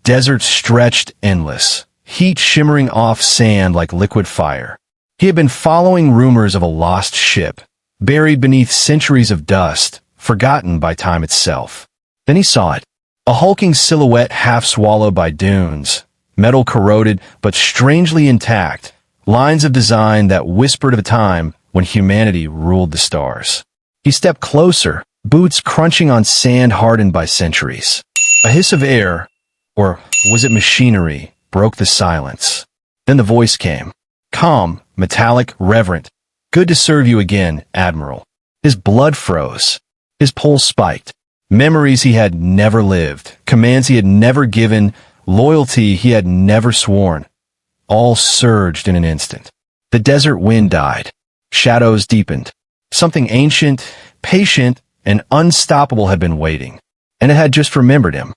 desert stretched endless, heat shimmering off sand like liquid fire. He had been following rumors of a lost ship, buried beneath centuries of dust, forgotten by time itself. Then he saw it, a hulking silhouette half swallowed by dunes, metal corroded but strangely intact, lines of design that whispered of a time when humanity ruled the stars. He stepped closer, boots crunching on sand hardened by centuries. A hiss of air, or was it machinery, broke the silence. Then the voice came. Calm, metallic, reverent. Good to serve you again, Admiral. His blood froze. His pulse spiked. Memories he had never lived, commands he had never given, loyalty he had never sworn. All surged in an instant. The desert wind died. Shadows deepened. Something ancient, patient, and unstoppable had been waiting. And it had just remembered him.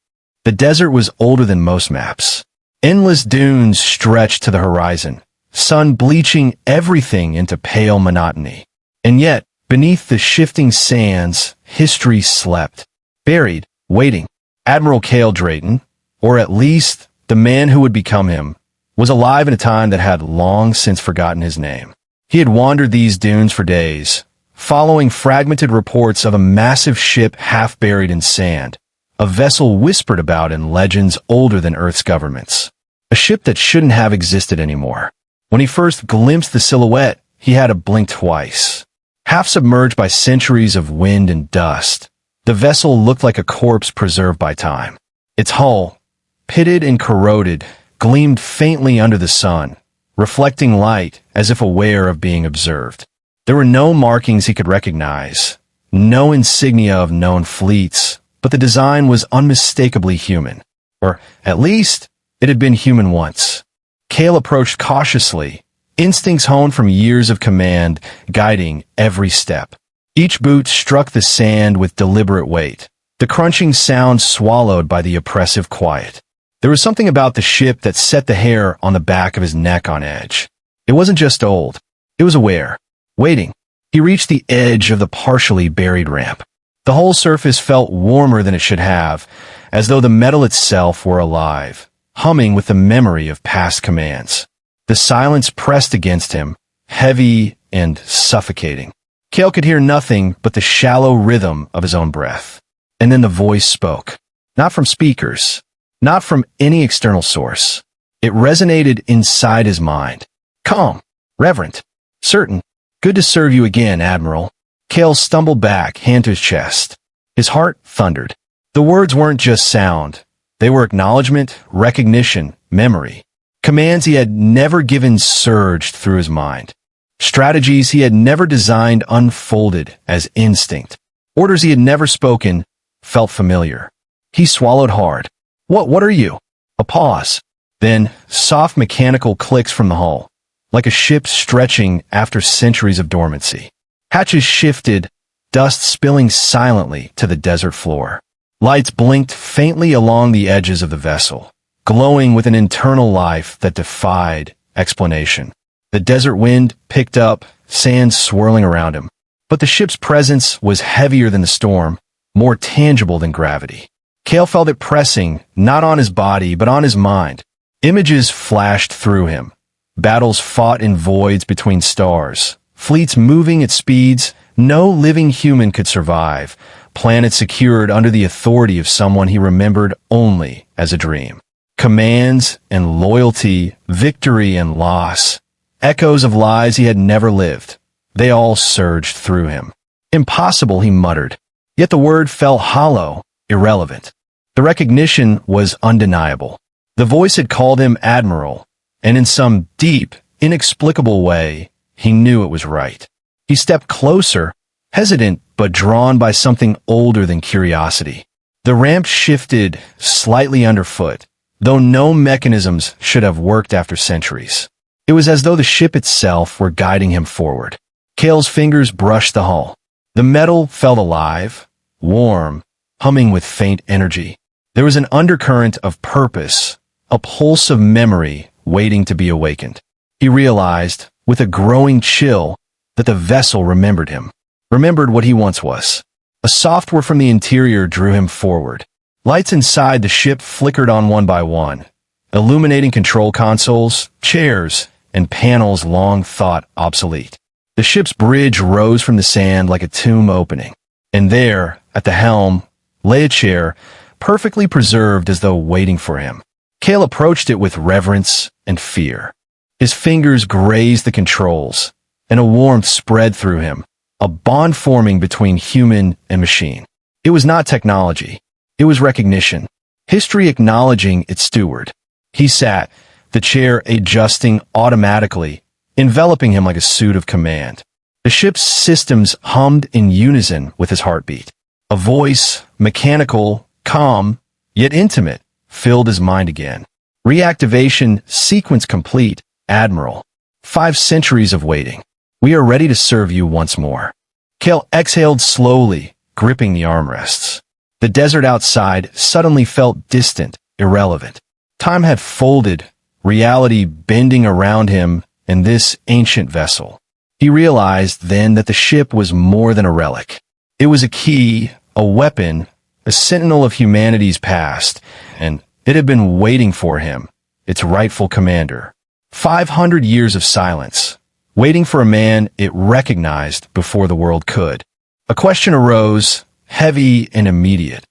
The desert was older than most maps. Endless dunes stretched to the horizon, sun bleaching everything into pale monotony. And yet, beneath the shifting sands, history slept, buried, waiting. Admiral Cale Drayton, or at least the man who would become him, was alive in a time that had long since forgotten his name. He had wandered these dunes for days, following fragmented reports of a massive ship half buried in sand, a vessel whispered about in legends older than Earth's governments. A ship that shouldn't have existed anymore. When he first glimpsed the silhouette, he had to blink twice. Half submerged by centuries of wind and dust, the vessel looked like a corpse preserved by time. Its hull, pitted and corroded, gleamed faintly under the sun, reflecting light as if aware of being observed. There were no markings he could recognize, no insignia of known fleets, but the design was unmistakably human. Or, at least, it had been human once. Cale approached cautiously, instincts honed from years of command, guiding every step. Each boot struck the sand with deliberate weight, the crunching sound swallowed by the oppressive quiet. There was something about the ship that set the hair on the back of his neck on edge. It wasn't just old. It was aware. Waiting. He reached the edge of the partially buried ramp. The whole surface felt warmer than it should have, as though the metal itself were alive, humming with the memory of past commands. The silence pressed against him, heavy and suffocating. Cale could hear nothing but the shallow rhythm of his own breath. And then the voice spoke. Not from speakers. Not from any external source. It resonated inside his mind. Calm, reverent, certain. Good to serve you again, Admiral. Cale stumbled back, hand to his chest. His heart thundered. The words weren't just sound. They were acknowledgement, recognition, memory. Commands he had never given surged through his mind. Strategies he had never designed unfolded as instinct. Orders he had never spoken felt familiar. He swallowed hard. What are you? A pause. Then, soft mechanical clicks from the hull, like a ship stretching after centuries of dormancy. Hatches shifted, dust spilling silently to the desert floor. Lights blinked faintly along the edges of the vessel, glowing with an internal life that defied explanation. The desert wind picked up, sand swirling around him. But the ship's presence was heavier than the storm, more tangible than gravity. Cale felt it pressing, not on his body, but on his mind. Images flashed through him. Battles fought in voids between stars. Fleets moving at speeds no living human could survive. Planets secured under the authority of someone he remembered only as a dream. Commands and loyalty, victory and loss. Echoes of lives he had never lived. They all surged through him. Impossible, he muttered. Yet the word felt hollow, irrelevant. The recognition was undeniable. The voice had called him Admiral, and in some deep, inexplicable way, he knew it was right. He stepped closer, hesitant but drawn by something older than curiosity. The ramp shifted slightly underfoot, though no mechanisms should have worked after centuries. It was as though the ship itself were guiding him forward. Cale's fingers brushed the hull. The metal felt alive, warm, humming with faint energy. There was an undercurrent of purpose, a pulse of memory waiting to be awakened. He realized, with a growing chill, that the vessel remembered him, remembered what he once was. A software from the interior drew him forward, Lights inside the ship flickered on one by one, illuminating control consoles, chairs, and panels long thought obsolete. The ship's bridge rose from the sand like a tomb opening, and there, at the helm, lay a chair, perfectly preserved as though waiting for him. Cale approached it with reverence and fear. His fingers grazed the controls, and a warmth spread through him, a bond forming between human and machine. It was not technology. It was recognition. History acknowledging its steward. He sat, the chair adjusting automatically, enveloping him like a suit of command. The ship's systems hummed in unison with his heartbeat. A voice, mechanical, calm, yet intimate, filled his mind again. Reactivation sequence complete, Admiral. 5 centuries of waiting. We are ready to serve you once more. Cale exhaled slowly, gripping the armrests. The desert outside suddenly felt distant, irrelevant. Time had folded, reality bending around him in this ancient vessel. He realized then that the ship was more than a relic. It was a key, a weapon, a sentinel of humanity's past, and it had been waiting for him, its rightful commander. 500 years of silence, waiting for a man it recognized before the world could. A question arose, heavy and immediate.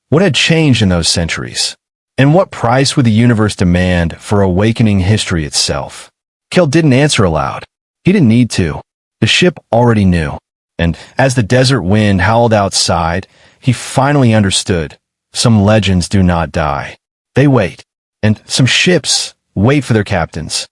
What had changed in those centuries? And what price would the universe demand for awakening history itself? Cale didn't answer aloud. He didn't need to. The ship already knew. And as the desert wind howled outside, he finally understood. Some legends do not die. They wait. And some ships wait for their captains.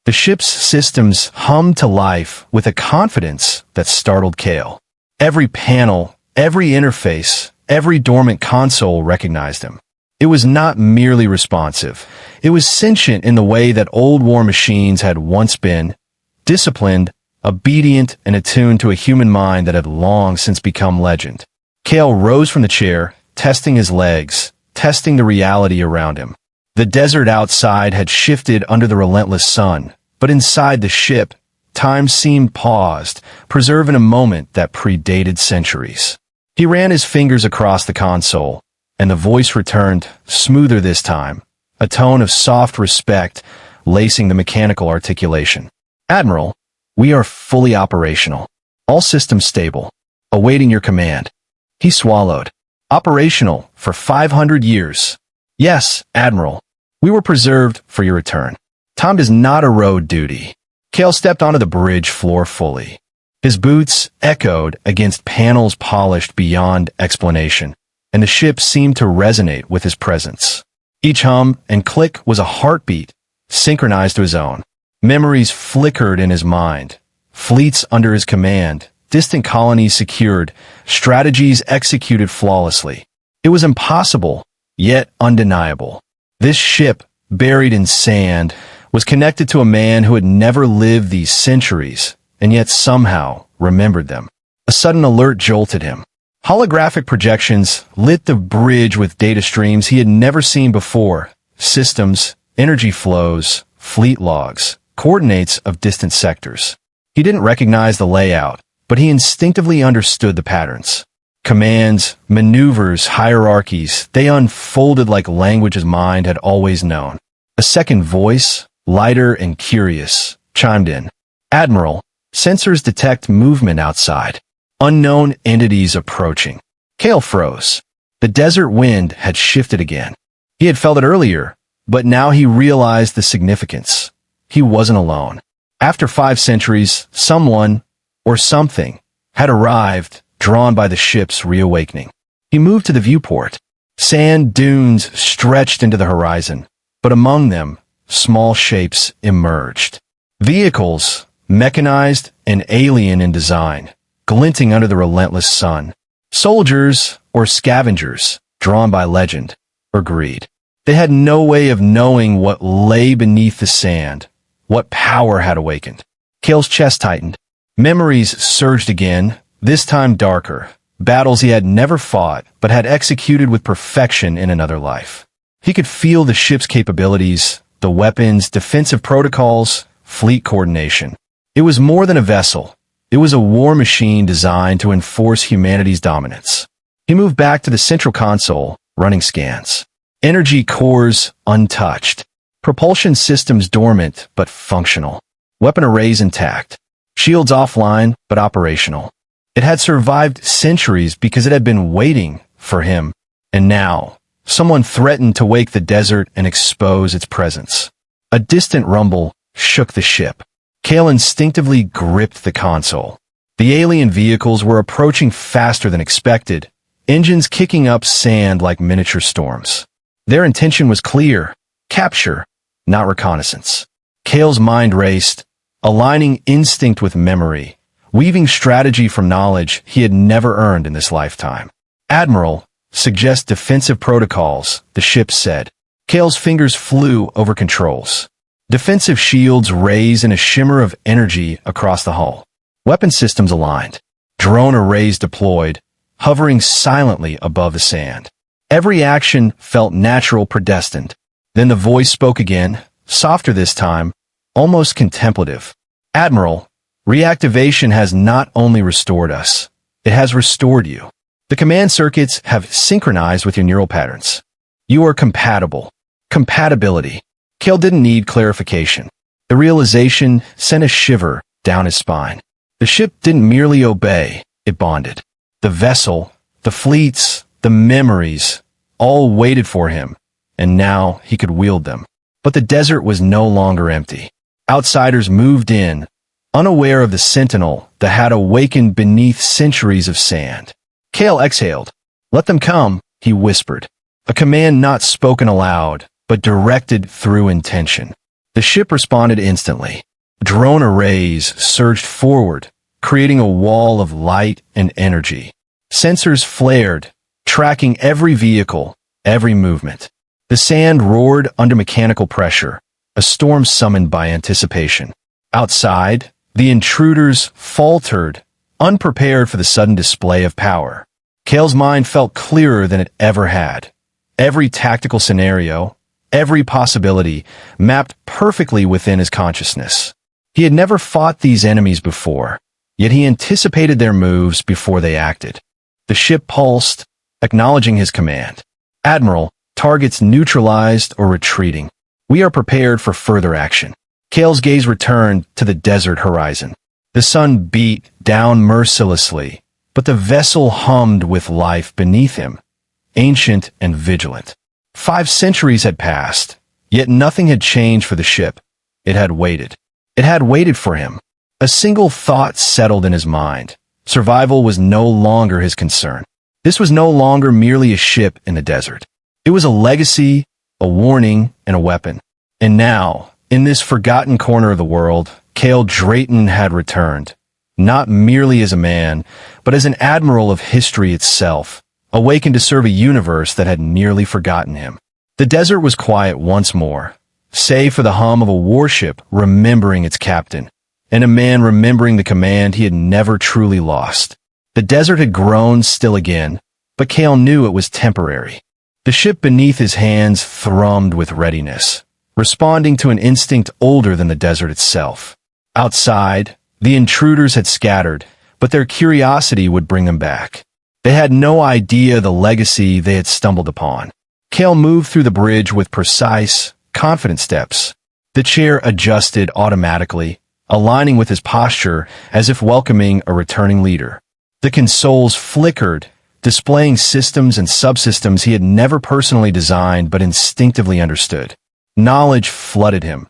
The ship's systems hummed to life with a confidence that startled Cale. Every panel, every interface, every dormant console recognized him. It was not merely responsive. It was sentient in the way that old war machines had once been, disciplined, obedient, and attuned to a human mind that had long since become legend. Cale rose from the chair, testing his legs, testing the reality around him. The desert outside had shifted under the relentless sun, but inside the ship, time seemed paused, preserving a moment that predated centuries. He ran his fingers across the console, and the voice returned, smoother this time, a tone of soft respect lacing the mechanical articulation. Admiral, we are fully operational. All systems stable. Awaiting your command. He swallowed. Operational for 500 years. Yes, Admiral. We were preserved for your return. Time does not erode duty. Cale stepped onto the bridge floor fully. His boots echoed against panels polished beyond explanation, and the ship seemed to resonate with his presence. Each hum and click was a heartbeat, synchronized to his own. Memories flickered in his mind. Fleets under his command, distant colonies secured, strategies executed flawlessly. It was impossible, yet undeniable. This ship, buried in sand, was connected to a man who had never lived these centuries, and yet somehow remembered them. A sudden alert jolted him. Holographic projections lit the bridge with data streams he had never seen before. Systems, energy flows, fleet logs, coordinates of distant sectors. He didn't recognize the layout, but he instinctively understood the patterns. Commands, maneuvers, hierarchies, they unfolded like language his mind had always known. A second voice, lighter and curious, chimed in. Admiral, sensors detect movement outside. Unknown entities approaching. Cale froze. The desert wind had shifted again. He had felt it earlier, but now he realized the significance. He wasn't alone. After 5 centuries, someone, or something, had arrived, drawn by the ship's reawakening. He moved to the viewport. Sand dunes stretched into the horizon, but among them, small shapes emerged. Vehicles, mechanized and alien in design, glinting under the relentless sun. Soldiers or scavengers, drawn by legend or greed. They had no way of knowing what lay beneath the sand, what power had awakened. Cale's chest tightened. Memories surged again, this time darker. Battles he had never fought, but had executed with perfection in another life. He could feel the ship's capabilities, the weapons, defensive protocols, fleet coordination. It was more than a vessel. It was a war machine designed to enforce humanity's dominance. He moved back to the central console, running scans. Energy cores untouched. Propulsion systems dormant but functional. Weapon arrays intact. Shields offline but operational. It had survived centuries because it had been waiting for him. And now, someone threatened to wake the desert and expose its presence. A distant rumble shook the ship. Kale instinctively gripped the console. The alien vehicles were approaching faster than expected, engines kicking up sand like miniature storms. Their intention was clear: capture, not reconnaissance. Kale's mind raced, aligning instinct with memory, weaving strategy from knowledge he had never earned in this lifetime. Admiral, suggest defensive protocols, the ship said. Kale's fingers flew over controls. Defensive shields raised in a shimmer of energy across the hull. Weapon systems aligned. Drone arrays deployed, hovering silently above the sand. Every action felt natural, predestined. Then the voice spoke again, softer this time, almost contemplative. Admiral, reactivation has not only restored us, it has restored you. The command circuits have synchronized with your neural patterns. You are compatible. Compatibility. Kale didn't need clarification. The realization sent a shiver down his spine. The ship didn't merely obey, it bonded. The vessel, the fleets, the memories, all waited for him, and now he could wield them. But the desert was no longer empty. Outsiders moved in, unaware of the sentinel that had awakened beneath centuries of sand. Kale exhaled. Let them come, he whispered. A command not spoken aloud, but directed through intention. The ship responded instantly. Drone arrays surged forward, creating a wall of light and energy. Sensors flared, tracking every vehicle, every movement. The sand roared under mechanical pressure, a storm summoned by anticipation. Outside, the intruders faltered, unprepared for the sudden display of power. Kale's mind felt clearer than it ever had. Every tactical scenario, every possibility, mapped perfectly within his consciousness. He had never fought these enemies before, yet he anticipated their moves before they acted. The ship pulsed, acknowledging his command. Admiral, targets neutralized or retreating. We are prepared for further action. Kale's gaze returned to the desert horizon. The sun beat down mercilessly, but the vessel hummed with life beneath him, ancient and vigilant. 5 centuries had passed, yet nothing had changed for the ship. It had waited. It had waited for him. A single thought settled in his mind. Survival was no longer his concern. This was no longer merely a ship in the desert. It was a legacy, a warning, and a weapon. And now, in this forgotten corner of the world, Kale Drayton had returned, not merely as a man, but as an admiral of history itself, awakened to serve a universe that had nearly forgotten him. The desert was quiet once more, save for the hum of a warship remembering its captain, and a man remembering the command he had never truly lost. The desert had grown still again, but Kale knew it was temporary. The ship beneath his hands thrummed with readiness, responding to an instinct older than the desert itself. Outside, the intruders had scattered, but their curiosity would bring them back. They had no idea the legacy they had stumbled upon. Kale moved through the bridge with precise, confident steps. The chair adjusted automatically, aligning with his posture as if welcoming a returning leader. The consoles flickered, displaying systems and subsystems he had never personally designed but instinctively understood. Knowledge flooded him.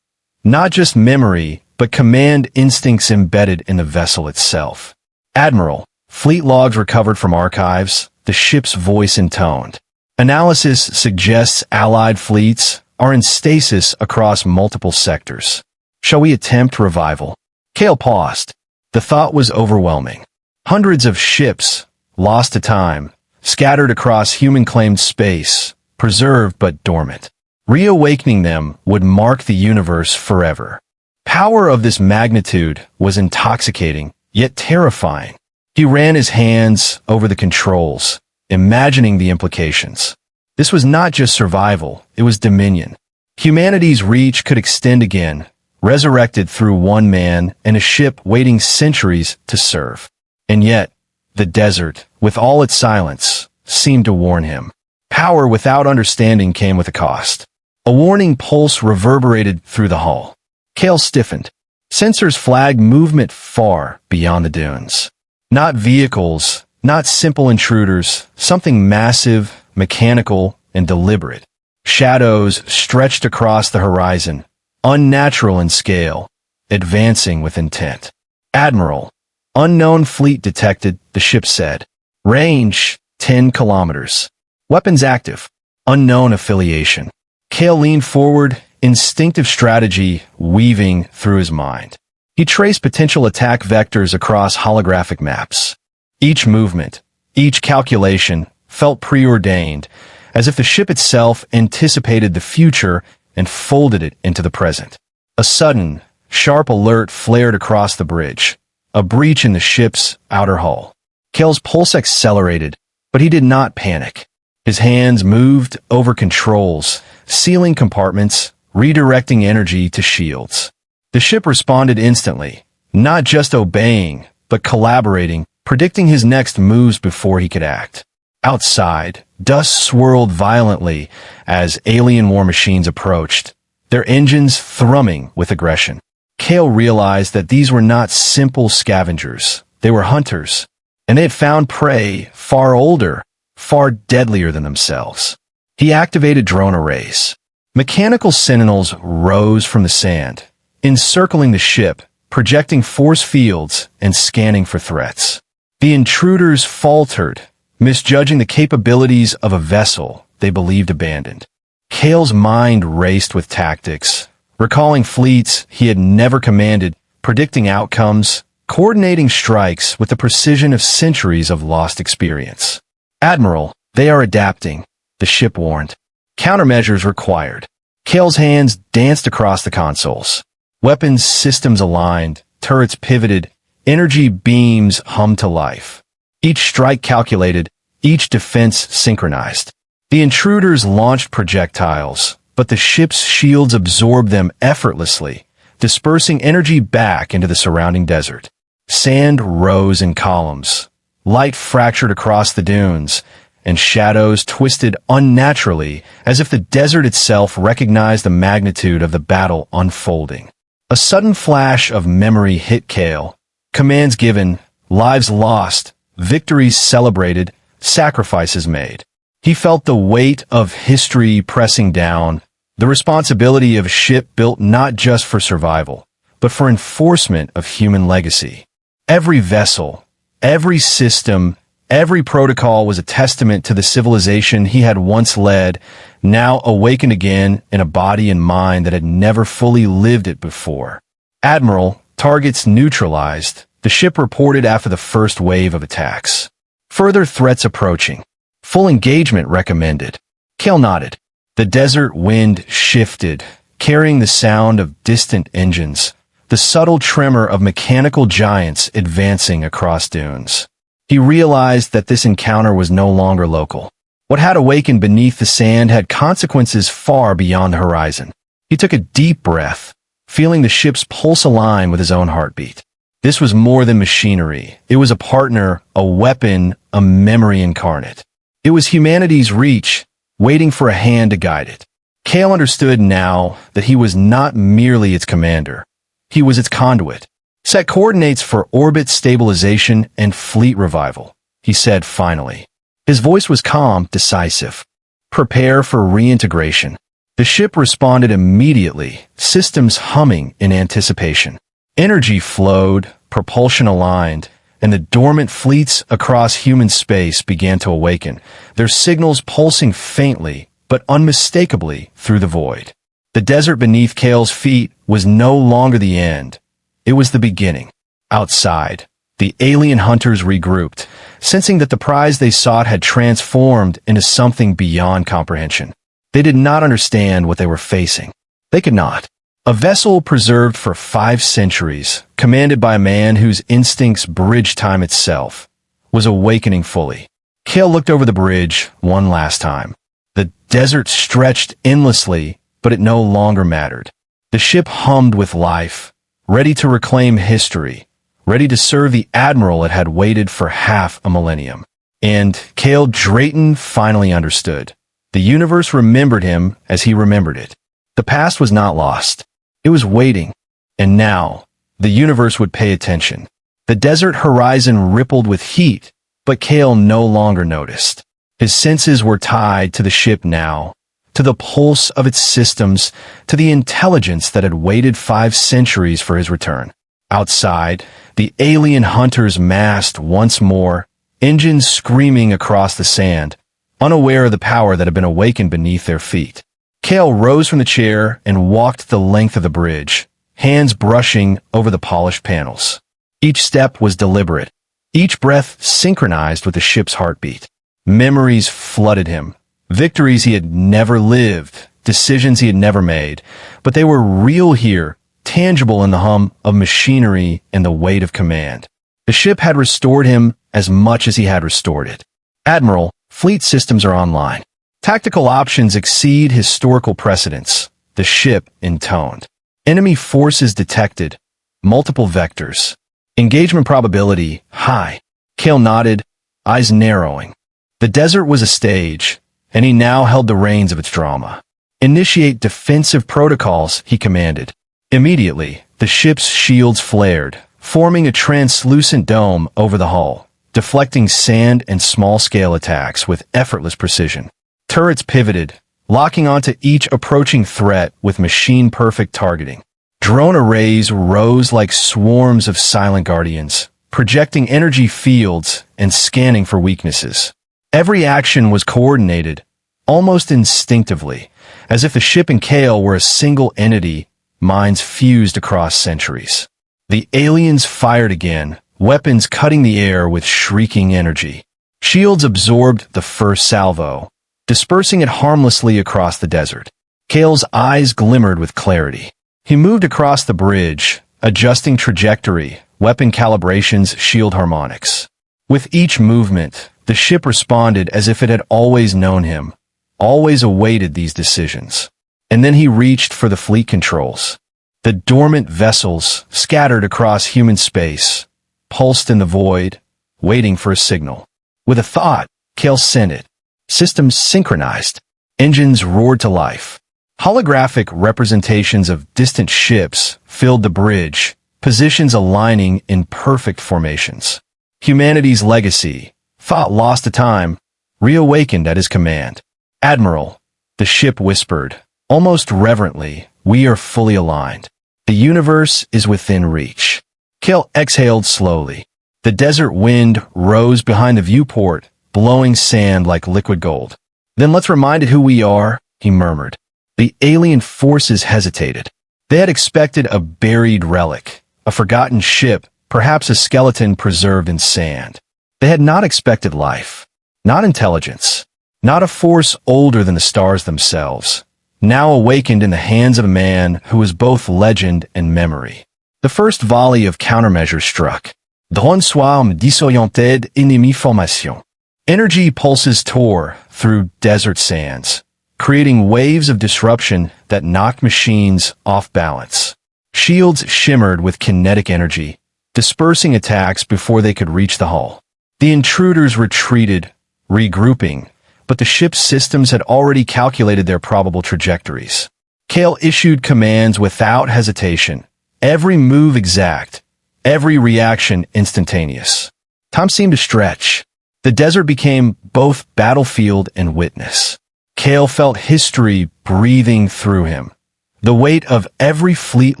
Not just memory, but command instincts embedded in the vessel itself. Admiral, fleet logs recovered from archives, the ship's voice intoned. Analysis suggests allied fleets are in stasis across multiple sectors. Shall we attempt revival? Kale paused. The thought was overwhelming. Hundreds of ships, lost to time, scattered across human-claimed space, preserved but dormant. Reawakening them would mark the universe forever. Power of this magnitude was intoxicating, yet terrifying. He ran his hands over the controls, imagining the implications. This was not just survival, it was dominion. Humanity's reach could extend again, resurrected through one man and a ship waiting centuries to serve. And yet, the desert, with all its silence, seemed to warn him. Power without understanding came with a cost. A warning pulse reverberated through the hull. Cale stiffened. Sensors flagged movement far beyond the dunes. Not vehicles, not simple intruders, something massive, mechanical, and deliberate. Shadows stretched across the horizon, unnatural in scale, advancing with intent. Admiral. Unknown fleet detected, the ship said. Range, 10 kilometers. Weapons active. Unknown affiliation. Cale leaned forward, instinctive strategy weaving through his mind. He traced potential attack vectors across holographic maps. Each movement, each calculation felt preordained, as if the ship itself anticipated the future and folded it into the present. A sudden, sharp alert flared across the bridge. A breach in the ship's outer hull. Cale's pulse accelerated, but he did not panic. His hands moved over controls, sealing compartments, redirecting energy to shields. The ship responded instantly, not just obeying, but collaborating, predicting his next moves before he could act. Outside, dust swirled violently as alien war machines approached, their engines thrumming with aggression. Cale realized that these were not simple scavengers. They were hunters, and they had found prey far older, far deadlier than themselves. He activated drone arrays. Mechanical sentinels rose from the sand, encircling the ship, projecting force fields and scanning for threats. The intruders faltered, misjudging the capabilities of a vessel they believed abandoned. Cale's mind raced with tactics, recalling fleets he had never commanded, predicting outcomes, coordinating strikes with the precision of centuries of lost experience. Admiral, they are adapting, the ship warned. Countermeasures required. Cale's hands danced across the consoles. Weapons systems aligned, turrets pivoted, energy beams hummed to life. Each strike calculated, each defense synchronized. The intruders launched projectiles, but the ship's shields absorbed them effortlessly, dispersing energy back into the surrounding desert. Sand rose in columns. Light fractured across the dunes, and shadows twisted unnaturally as if the desert itself recognized the magnitude of the battle unfolding. A sudden flash of memory hit Cale. Commands given, lives lost, victories celebrated, sacrifices made. He felt the weight of history pressing down, the responsibility of a ship built not just for survival, but for enforcement of human legacy. Every vessel, every system, every protocol was a testament to the civilization he had once led, now awakened again in a body and mind that had never fully lived it before. Admiral, targets neutralized, the ship reported after the first wave of attacks. Further threats approaching. Full engagement recommended. Cale nodded. The desert wind shifted, carrying the sound of distant engines, the subtle tremor of mechanical giants advancing across dunes. He realized that this encounter was no longer local. What had awakened beneath the sand had consequences far beyond the horizon. He took a deep breath, feeling the ship's pulse align with his own heartbeat. This was more than machinery. It was a partner, a weapon, a memory incarnate. It was humanity's reach, waiting for a hand to guide it. Cale understood now that he was not merely its commander. He was its conduit. Set coordinates for orbit stabilization and fleet revival, he said finally. His voice was calm, decisive. Prepare for reintegration. The ship responded immediately, systems humming in anticipation. Energy flowed, propulsion aligned, and the dormant fleets across human space began to awaken, their signals pulsing faintly but unmistakably through the void. The desert beneath Cale's feet was no longer the end. It was the beginning. Outside, the alien hunters regrouped, sensing that the prize they sought had transformed into something beyond comprehension. They did not understand what they were facing. They could not. A vessel preserved for 5 centuries, commanded by a man whose instincts bridged time itself, was awakening fully. Cale looked over the bridge one last time. The desert stretched endlessly, but it no longer mattered. The ship hummed with life, ready to reclaim history, ready to serve the Admiral it had waited for half a millennium. And Cale Drayton finally understood. The universe remembered him as he remembered it. The past was not lost. It was waiting. And now, the universe would pay attention. The desert horizon rippled with heat, but Kale no longer noticed. His senses were tied to the ship now, to the pulse of its systems, to the intelligence that had waited 5 centuries for his return. Outside, the alien hunters massed once more, engines screaming across the sand, unaware of the power that had been awakened beneath their feet. Kale rose from the chair and walked the length of the bridge, hands brushing over the polished panels. Each step was deliberate, each breath synchronized with the ship's heartbeat. Memories flooded him, victories he had never lived, decisions he had never made, but they were real here, tangible in the hum of machinery and the weight of command. The ship had restored him as much as he had restored it. Admiral, fleet systems are online. Tactical options exceed historical precedents. The ship intoned. Enemy forces detected. Multiple vectors. Engagement probability high. Kale nodded, eyes narrowing. The desert was a stage, and he now held the reins of its drama. Initiate defensive protocols, he commanded. Immediately, the ship's shields flared, forming a translucent dome over the hull, deflecting sand and small-scale attacks with effortless precision. Turrets pivoted, locking onto each approaching threat with machine-perfect targeting. Drone arrays rose like swarms of silent guardians, projecting energy fields and scanning for weaknesses. Every action was coordinated, almost instinctively, as if the ship and Kale were a single entity, minds fused across centuries. The aliens fired again, weapons cutting the air with shrieking energy. Shields absorbed the first salvo, dispersing it harmlessly across the desert. Kale's eyes glimmered with clarity. He moved across the bridge, adjusting trajectory, weapon calibrations, shield harmonics. With each movement, the ship responded as if it had always known him, always awaited these decisions. And then he reached for the fleet controls. The dormant vessels, scattered across human space, pulsed in the void, waiting for a signal. With a thought, Kale sent it. Systems synchronized. Engines roared to life. Holographic representations of distant ships filled the bridge, positions aligning in perfect formations. Humanity's legacy, thought lost to time, reawakened at his command. Admiral, the ship whispered, almost reverently, we are fully aligned. The universe is within reach. Kale exhaled slowly. The desert wind rose behind the viewport, blowing sand like liquid gold. Then let's remind it who we are, he murmured. The alien forces hesitated. They had expected a buried relic, a forgotten ship, perhaps a skeleton preserved in sand. They had not expected life, not intelligence, not a force older than the stars themselves, now awakened in the hands of a man who was both legend and memory. The first volley of countermeasures struck. Drone swarm disoriented ennemi formation. Energy pulses tore through desert sands, creating waves of disruption that knocked machines off balance. Shields shimmered with kinetic energy, dispersing attacks before they could reach the hull. The intruders retreated, regrouping, but the ship's systems had already calculated their probable trajectories. Kale issued commands without hesitation, every move exact, every reaction instantaneous. Time seemed to stretch. The desert became both battlefield and witness. Kale felt history breathing through him. The weight of every fleet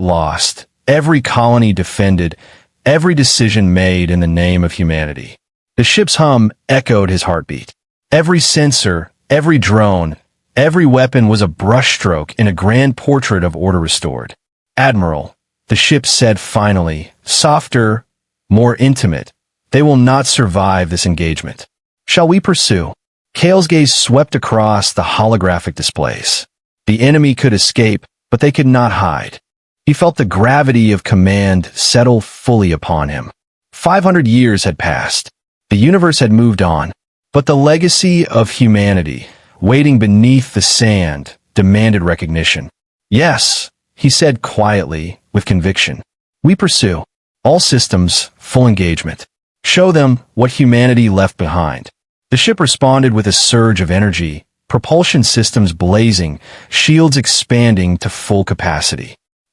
lost, every colony defended, every decision made in the name of humanity. The ship's hum echoed his heartbeat. Every sensor, every drone, every weapon was a brushstroke in a grand portrait of order restored. Admiral, the ship said finally, softer, more intimate, they will not survive this engagement. Shall we pursue? Kale's gaze swept across the holographic displays. The enemy could escape, but they could not hide. He felt the gravity of command settle fully upon him. 500 years had passed. The universe had moved on, but the legacy of humanity, waiting beneath the sand, demanded recognition. Yes, he said quietly, with conviction. We pursue. All systems, full engagement. Show them what humanity left behind. The ship responded with a surge of energy, propulsion systems blazing, shields expanding to full capacity.